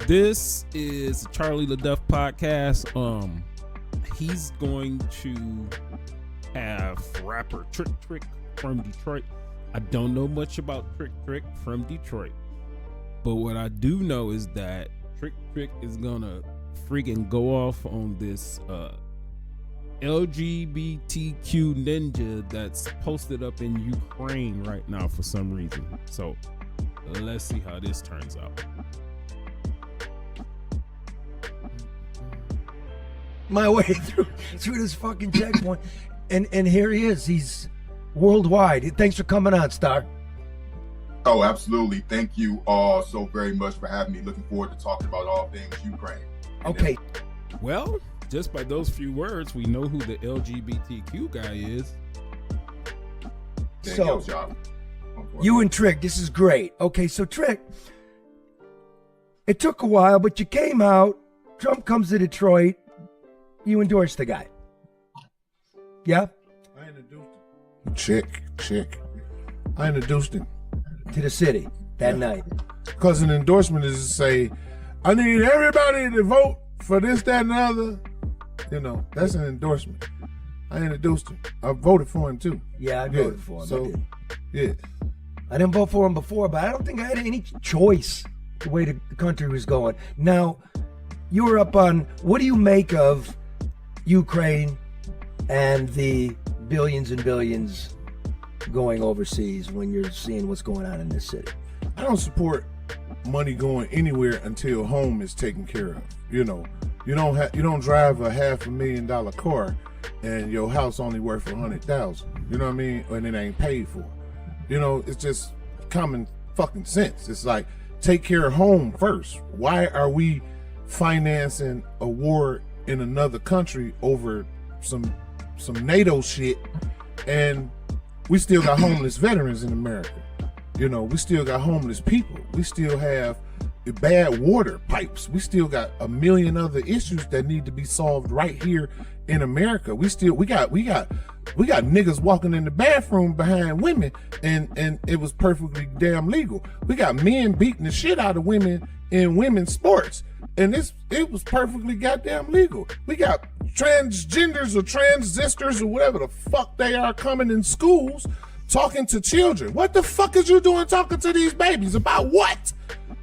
This is the Charlie LaDuff podcast. He's going to have rapper Trick Trick from Detroit. I don't know much about Trick Trick from Detroit, but what I do know is that Trick Trick is gonna freaking go off on this LGBTQ ninja that's posted up in Ukraine right now for some reason. So let's see how this turns out. My way through this fucking checkpoint, and here he is. He's worldwide. Thanks for coming on, Star. Oh, absolutely. Thank you all so very much for having me. Looking forward to talking about all things Ukraine. Okay. Well, just by those few words, we know who the LGBTQ guy is. So, you and Trick, this is great. Okay, so Trick, it took a while, but you came out. Trump comes to Detroit. You endorsed the guy. Yeah? I introduced him. Chick. I introduced him. To the city that night. Because an endorsement is to say, I need everybody to vote for this, that, and the other. You know, that's an endorsement. I introduced him. I voted for him too. Yeah, I voted for him. So, I did. Yeah. I didn't vote for him before, but I don't think I had any choice the way the country was going. Now, you were up on, what do you make of Ukraine and the billions and billions going overseas when you're seeing what's going on in this city? I don't support money going anywhere until home is taken care of. You know, you don't drive a $500,000 car and your house only worth $100,000. You know what I mean? And it ain't paid for. You know, it's just common fucking sense. It's like, take care of home first. Why are we financing a war in another country over some NATO shit, and we still got homeless veterans in America? You know, we still got homeless people. We still have bad water pipes. We still got a million other issues that need to be solved right here in America. We got niggas walking in the bathroom behind women, and it was perfectly damn legal. We got men beating the shit out of women in women's sports, and it was perfectly goddamn legal. We got transgenders or transistors or whatever the fuck they are coming in schools talking to children. What the fuck is you doing talking to these babies about what?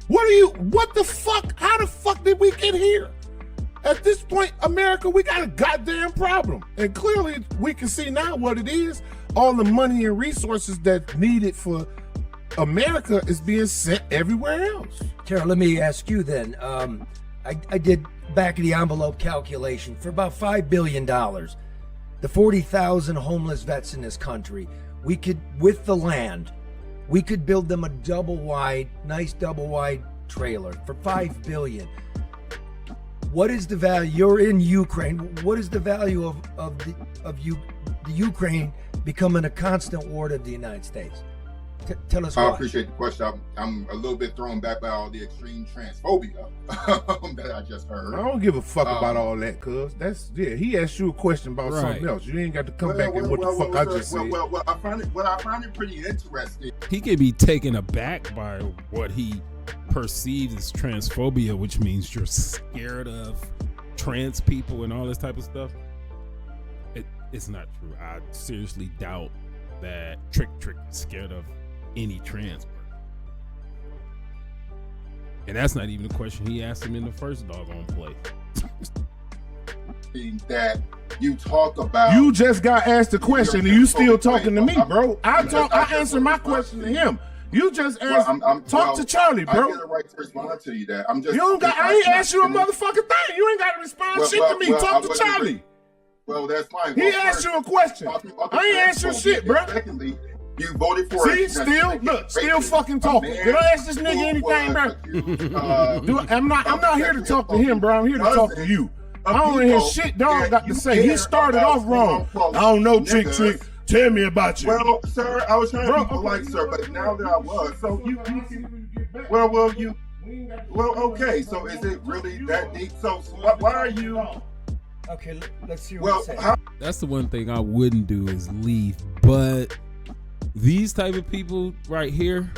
What the fuck? How the fuck did we get here? At this point, America, we got a goddamn problem. And clearly we can see now what it is. All the money and resources that's needed for America is being sent everywhere else. Tara, let me ask you then. I did back of the envelope calculation for about $5 billion. The 40,000 homeless vets in this country, we could, with the land, we could build them a nice double wide trailer for $5 billion. What is the value? You're in Ukraine. What is the value of the Ukraine becoming a constant ward of the United States? Tell us why. I appreciate the question. I'm a little bit thrown back by all the extreme transphobia that I just heard. I don't give a fuck about all that, cuz. He asked you a question about something else. You ain't got to come back and what the fuck I just said. Well, I find it pretty interesting. He can be taken aback by what he perceives as transphobia, which means you're scared of trans people and all this type of stuff. It's not true. I seriously doubt that Trick is scared of any trans person. And that's not even a question he asked him in the first doggone place. That you talk about. You just got asked a question and you still talking to me, bro. I answered my question to him. You just asked. Talk to Charlie, bro. I get a right to respond to you. That I'm just. I ain't asked you a motherfucking thing. You ain't got to respond shit to me. Talk to Charlie. Well, that's fine. He asked you a question. I ain't asked you shit, bro. Secondly, you voted for it. See, still fucking talking. Did I ask this nigga anything, bro? I'm not here to talk to him, bro. I'm here to talk to you. I don't want to hear shit dog got to say. He started off wrong. I don't know, Trick. Tell me about you. Well, sir, I was trying to be polite, sir, but now that I was, so you well, okay. So is it really that deep? So why are you? Okay, let's see what he says. That's the one thing I wouldn't do is leave. But these type of people right here,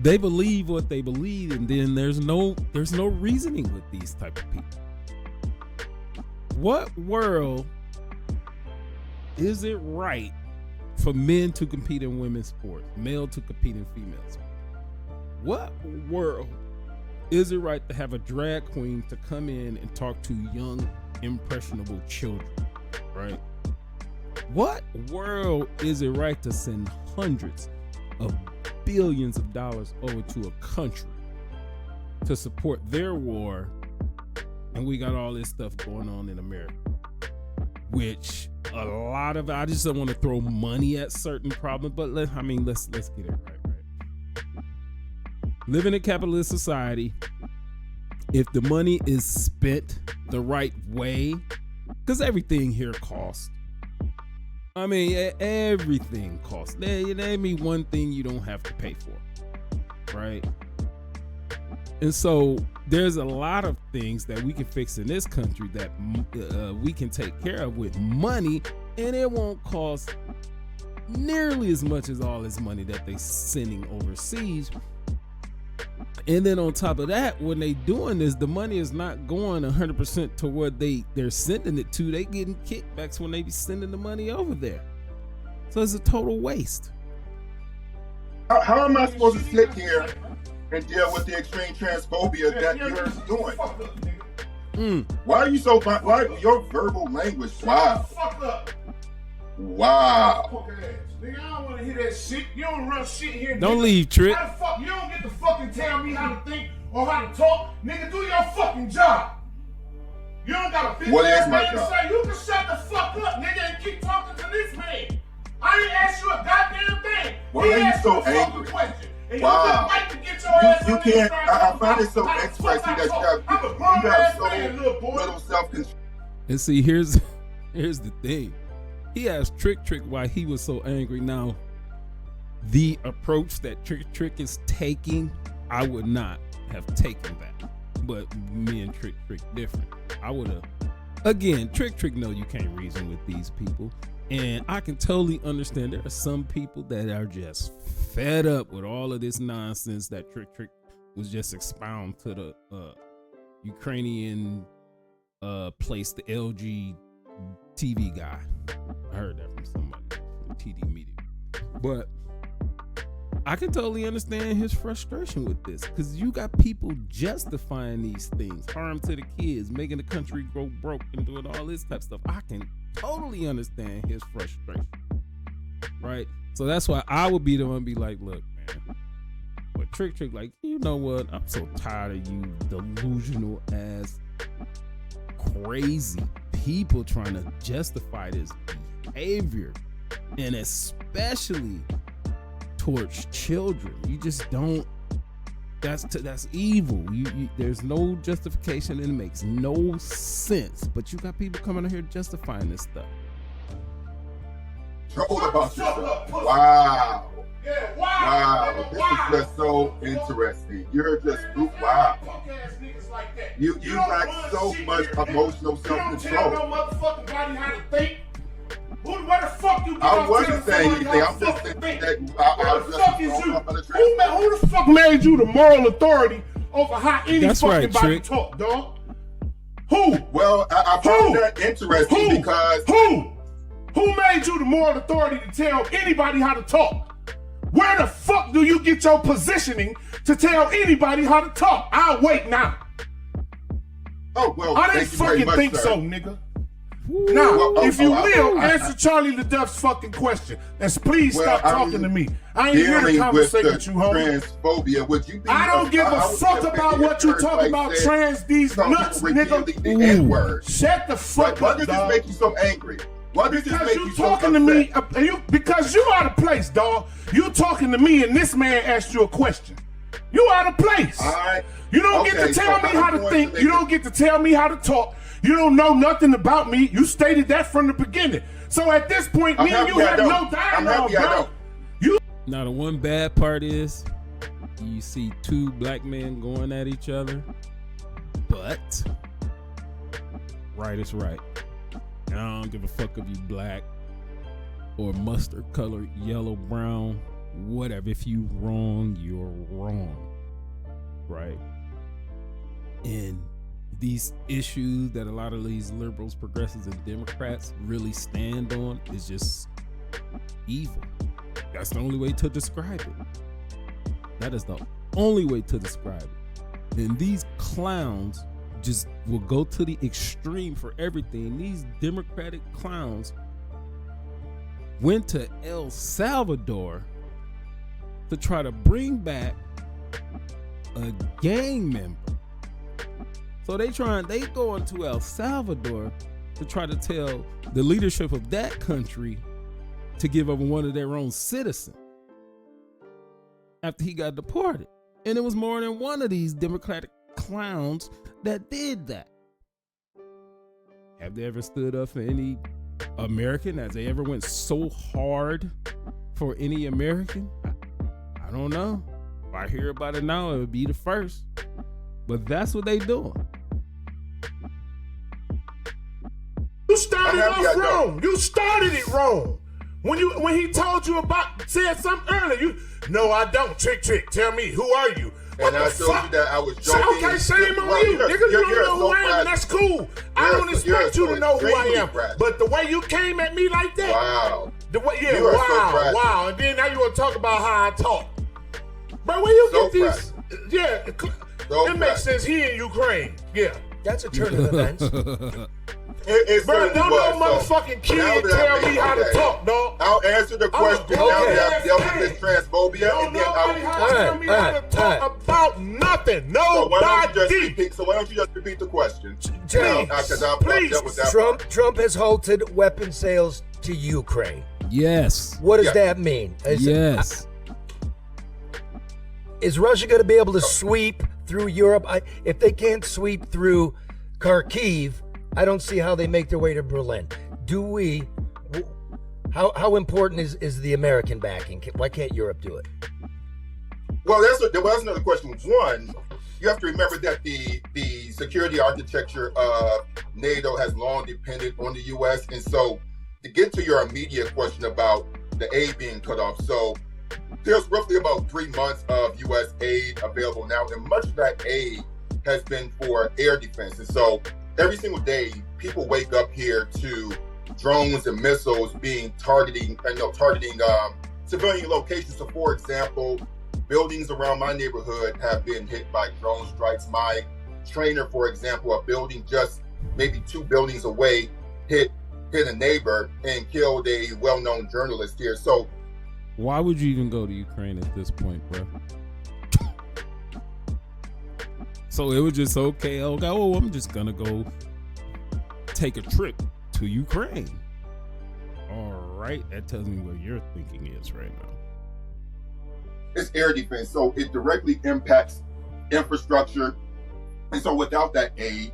They believe what they believe, and then there's no reasoning with these type of people. What world is it right for men to compete in women's sports, male to compete in female sports? What world is it right to have a drag queen to come in and talk to young, impressionable children, right? What world is it right to send hundreds of billions of dollars over to a country to support their war, and we got all this stuff going on in America? Which a lot of, I just don't want to throw money at certain problems, but let's get it right. Living in a capitalist society, if the money is spent the right way, because everything here costs. I mean, everything costs. Name me one thing you don't have to pay for, right? And so there's a lot of things that we can fix in this country that we can take care of with money, and it won't cost nearly as much as all this money that they're sending overseas. And then on top of that, when they doing this, the money is not going 100% to where they're sending it to. They getting kickbacks when they be sending the money over there. So it's a total waste. How am I supposed to sit here and deal with the extreme transphobia that you're doing? Why are you so? Why your verbal language? Wow. Wow. Nigga, I don't want to hear that shit. You don't run shit here. Don't leave, Trick. How the fuck? You don't get to fucking tell me how to think or how to talk. Nigga, do your fucking job. You don't got a big ass man to say. You can shut the fuck up, nigga, and keep talking to this man. I ain't asked you a goddamn thing. Why are you so angry? Wow. You can't. I find it so expressive that you have so little self-control. And see, here's the thing. He asked Trick why he was so angry. Now, the approach that Trick is taking, I would not have taken that. But me and Trick different. I would have. Again, Trick know you can't reason with these people. And I can totally understand there are some people that are just fed up with all of this nonsense that Trick was just expound to the Ukrainian place, the LG TV guy. I heard that from somebody from TD Media. But I can totally understand his frustration with this, because you got people justifying these things, harm to the kids, making the country go broke and doing all this type of stuff. I can totally understand his frustration, right? So that's why I would be the one to be like, look, man, but Trick, like, you know what? I'm so tired of you delusional ass, crazy people trying to justify this behavior, and especially towards children. You just don't. That's evil. You there's no justification, and it makes no sense. But you got people coming out here justifying this stuff. Wow. Yeah, wow. This is just so interesting. You're just wow. You lack so much emotional self-control. You don't tell no motherfucking body how to think. Where the fuck you get I wasn't saying anything. I'm just saying that who the fuck is you? Who the fuck made you the moral authority over how any fucking body talk, dog? Who? Well, I found that interesting because Who made you the moral authority to tell anybody how to talk? Where the fuck do you get your positioning to tell anybody how to talk? I'll wait now. Oh, well, I didn't fucking think so, nigga. Now, if you will, answer Charlie LaDuff's fucking question. And please stop talking to me. I ain't here to conversate with you, homie. Transphobia, would you be I don't give a fuck about what you talk about trans these nuts, nigga. Shut the fuck up, Why does this make you so angry? Why does this make you so talking to me, because you out of place, dog. You talking to me and this man asked you a question. You out of place. All right. You don't get to tell me how to think. You don't get to tell me how to talk. You don't know nothing about me. You stated that from the beginning. So at this point, me and you have no dialogue, bro. Now the one bad part is you see two black men going at each other, but right is right. And I don't give a fuck if you black or mustard colored, yellow, brown, whatever. If you wrong, you're wrong, right? And these issues that a lot of these liberals, progressives, and Democrats really stand on is just evil. That's the only way to describe it. That is the only way to describe it. And these clowns just will go to the extreme for everything. These Democratic clowns went to El Salvador to try to bring back a gang member. So they go into El Salvador to try to tell the leadership of that country to give up one of their own citizens after he got deported. And it was more than one of these Democratic clowns that did that. Have they ever stood up for any American? Has they ever went so hard for any American? I don't know. If I hear about it now, it would be the first. But that's what they doing. You started off wrong. You started it wrong. When he told you said something earlier, no, I don't. Trick. Tell me, who are you? And I told you that I was joking. Okay, shame on you. Nigga, you don't know who I am, and that's cool. I don't expect you to know who I am. But the way you came at me like that. Wow. Wow. And then now you want to talk about how I talk. Bro, where you get these? Yeah, it makes sense. He in Ukraine. Yeah. That's a turn of events. Bro, don't no motherfucking kid tell me how to talk, dog. I'll answer the question now that I've dealt with this transphobia. Don't nobody tell me how to talk about nothing. Nobody. So why don't you just repeat the question? Please. Trump has halted weapon sales to Ukraine. Yes. What does that mean? Yes. Is Russia going to be able to sweep through Europe? If they can't sweep through Kharkiv, I don't see how they make their way to Berlin. How important is the American backing? Why can't Europe do it? Well, that's another question. One, you have to remember that the security architecture of NATO has long depended on the U.S. And so to get to your immediate question about the aid being cut off, so there's roughly about 3 months of U.S. aid available now, and much of that aid has been for air defense. And so every single day, people wake up here to drones and missiles being targeting civilian locations. So, for example, buildings around my neighborhood have been hit by drone strikes. My trainer, for example, a building just maybe 2 buildings away, hit a neighbor and killed a well-known journalist here. So, why would you even go to Ukraine at this point, bro? So it was just okay. Oh, I'm just gonna go take a trip to Ukraine. All right, that tells me what your thinking is right now. It's air defense, so it directly impacts infrastructure. And so without that aid,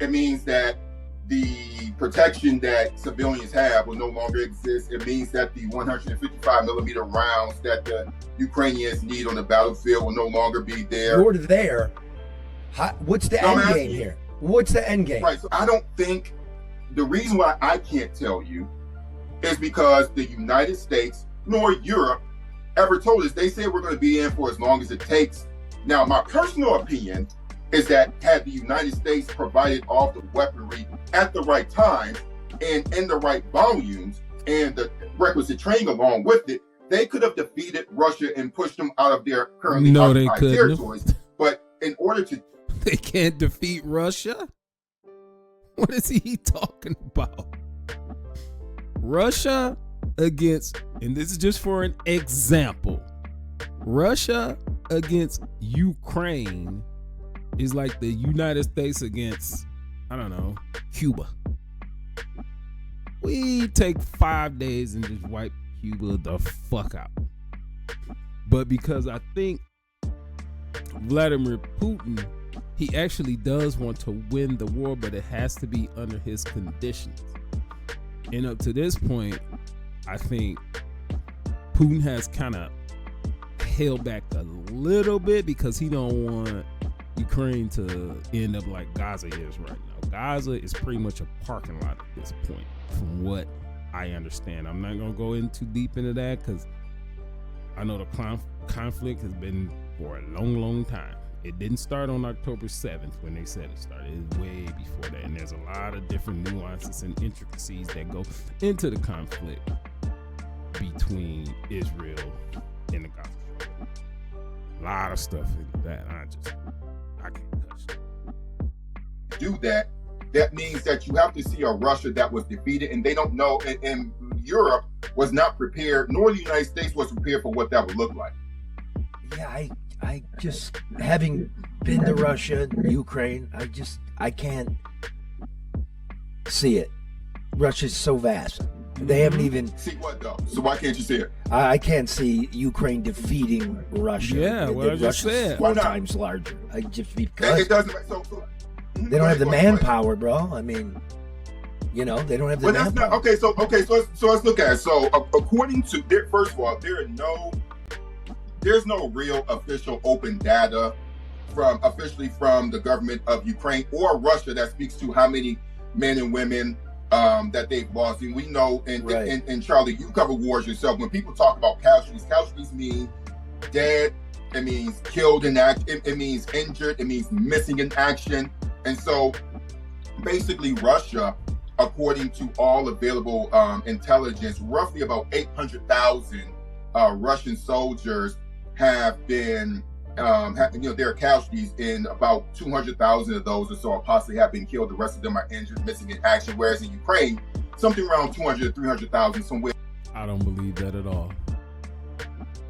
it means that the protection that civilians have will no longer exist. It means that the 155 millimeter rounds that the Ukrainians need on the battlefield will no longer be there. You're there. What's the end game here? What's the end game? Right, so I don't think, the reason why I can't tell you is because the United States nor Europe ever told us. They said we're going to be in for as long as it takes. Now, my personal opinion is that had the United States provided all the weaponry at the right time and in the right volumes and the requisite training along with it, they could have defeated Russia and pushed them out of their currently occupied territories. But in order to... They can't defeat Russia? What is he talking about? Russia against, and this is just for an example, Russia against Ukraine is like the United States against, I don't know, Cuba. We take 5 days and just wipe Cuba the fuck out. But because I think Vladimir Putin, he actually does want to win the war, but it has to be under his conditions. And up to this point, I think Putin has kind of held back a little bit because he don't want Ukraine to end up like Gaza is right now. Gaza is pretty much a parking lot at this point, from what I understand. I'm not going to go in too deep into that because I know the conflict has been for a long time. It didn't start on October 7th when they said it started. It was way before that. And there's a lot of different nuances and intricacies that go into the conflict between Israel and the Gaza Strip. A lot of stuff in that. I can't touch it. Do that means that you have to see a Russia that was defeated, and they don't know, and Europe was not prepared, nor the United States was prepared for what that would look like. Yeah, I just, having been to Russia, Ukraine, I can't see it. Russia's so vast. They haven't even... See what, though? So why can't you see it? I can't see Ukraine defeating Russia. Yeah, what I just said. 4 times larger. Because it doesn't... they don't have the manpower, bro. I mean, they don't have the manpower. Not, okay, so let's look at it. So according to, first of all, there's no real official open data officially from the government of Ukraine or Russia that speaks to how many men and women that they've lost. And we know, and Charlie, you cover wars yourself. When people talk about casualties mean dead. It means killed in act. It means injured. It means missing in action. And so, basically, Russia, according to all available intelligence, roughly about 800,000 Russian soldiers have been, their casualties, in about 200,000 of those or so possibly have been killed. The rest of them are injured, missing in action. Whereas in Ukraine, something around 200 to 300,000 somewhere. I don't believe that at all.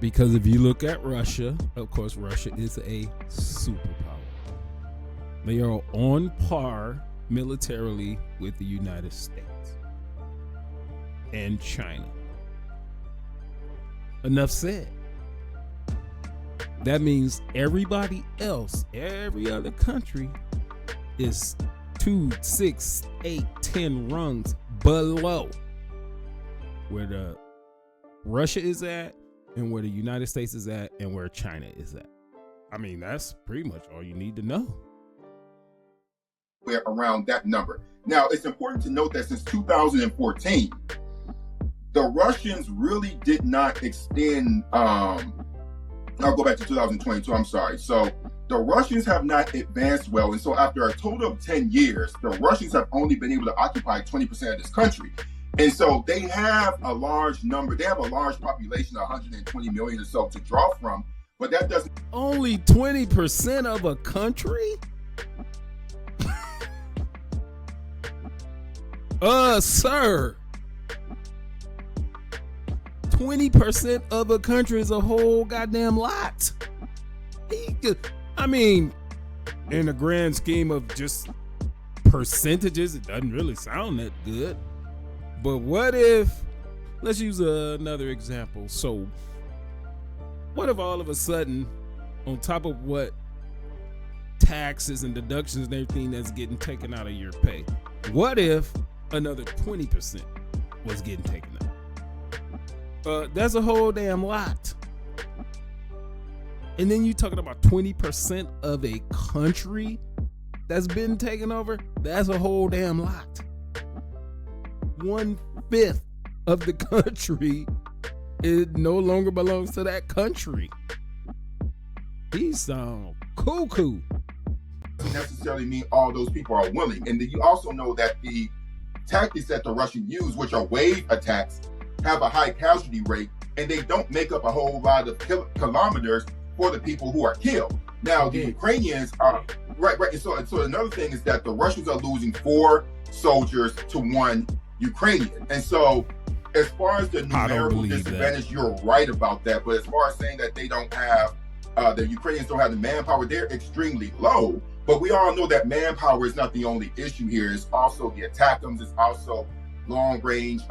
Because if you look at Russia, of course, Russia is a superpower. They are on par militarily with the United States and China. Enough said. That means everybody else, every other country, is 2, 6, 8, 10 rungs below where the Russia is at, and where the United States is at, and where China is at. I mean, that's pretty much all you need to know. We're around that number. Now, it's important to note that since 2014, the Russians really did not extend, I'll go back to 2022, I'm sorry. So the Russians have not advanced well. And so after a total of 10 years, the Russians have only been able to occupy 20% of this country. And so they have a large number, they have a large population of 120 million or so to draw from, but that doesn't... Only 20% of a country? Sir. 20% of a country is a whole goddamn lot. I mean, in the grand scheme of just percentages, it doesn't really sound that good. But what if, let's use another example. So what if all of a sudden, on top of what taxes and deductions and everything that's getting taken out of your pay, what if another 20% was getting taken out? That's a whole damn lot. And then you talking about 20% of a country that's been taken over? That's a whole damn lot. 1/5 of the country, it no longer belongs to that country. These sound cuckoo. Doesn't necessarily mean all those people are willing. And then you also know that the tactics that the Russians use, which are wave attacks, have a high casualty rate, and they don't make up a whole lot of kilometers for the people who are killed. Now, the Ukrainians are right. So another thing is that the Russians are losing 4 soldiers to 1 Ukrainian. And so as far as the numerical disadvantage, you're right about that. But as far as saying that they don't have, the Ukrainians don't have the manpower, they're extremely low. But we all know that manpower is not the only issue here. It's also the ATACMS, it's also long range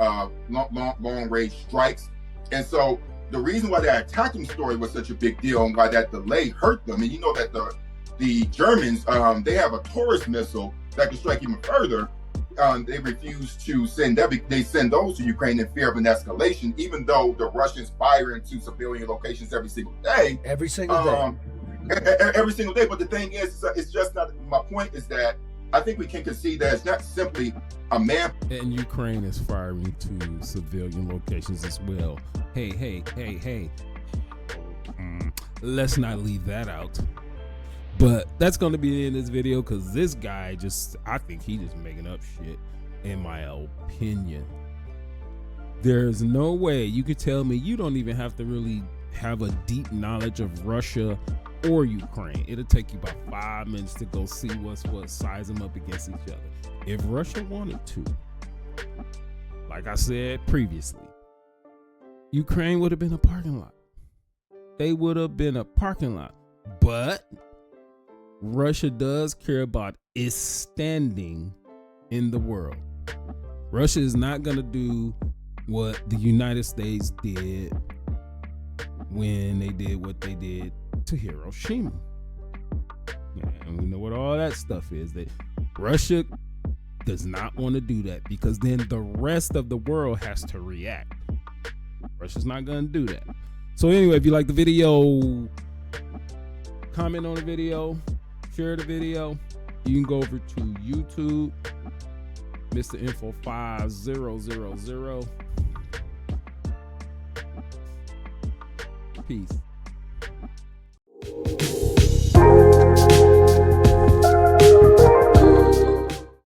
strikes. And so the reason why that ATACMS story was such a big deal and why that delay hurt them, and you know that the Germans, they have a Taurus missile that can strike even further. They refuse to send they send those to Ukraine in fear of an escalation, even though the Russians fire into civilian locations every single day. Every single day. Every single day. But the thing is, it's just not, my point is that I think we can concede that it's not simply a man. And Ukraine is firing to civilian locations as well. Hey. Let's not leave that out. But that's going to be in this video because this guy I think he just making up shit, in my opinion. There's no way you could tell me you don't even have to really have a deep knowledge of Russia or Ukraine. It'll take you about 5 minutes to go see what's what, size them up against each other. If Russia wanted to, like I said previously, Ukraine would have been a parking lot. They would have been a parking lot. But Russia does care about its standing in the world. Russia is not going to do what the United States did when they did what they did to Hiroshima. And we know what all that stuff is. That Russia does not want to do that because then the rest of the world has to react. Russia's not going to do that. So anyway, if you like the video, comment on the video, share the video. You can go over to YouTube, Mr. Info 5000. Peace.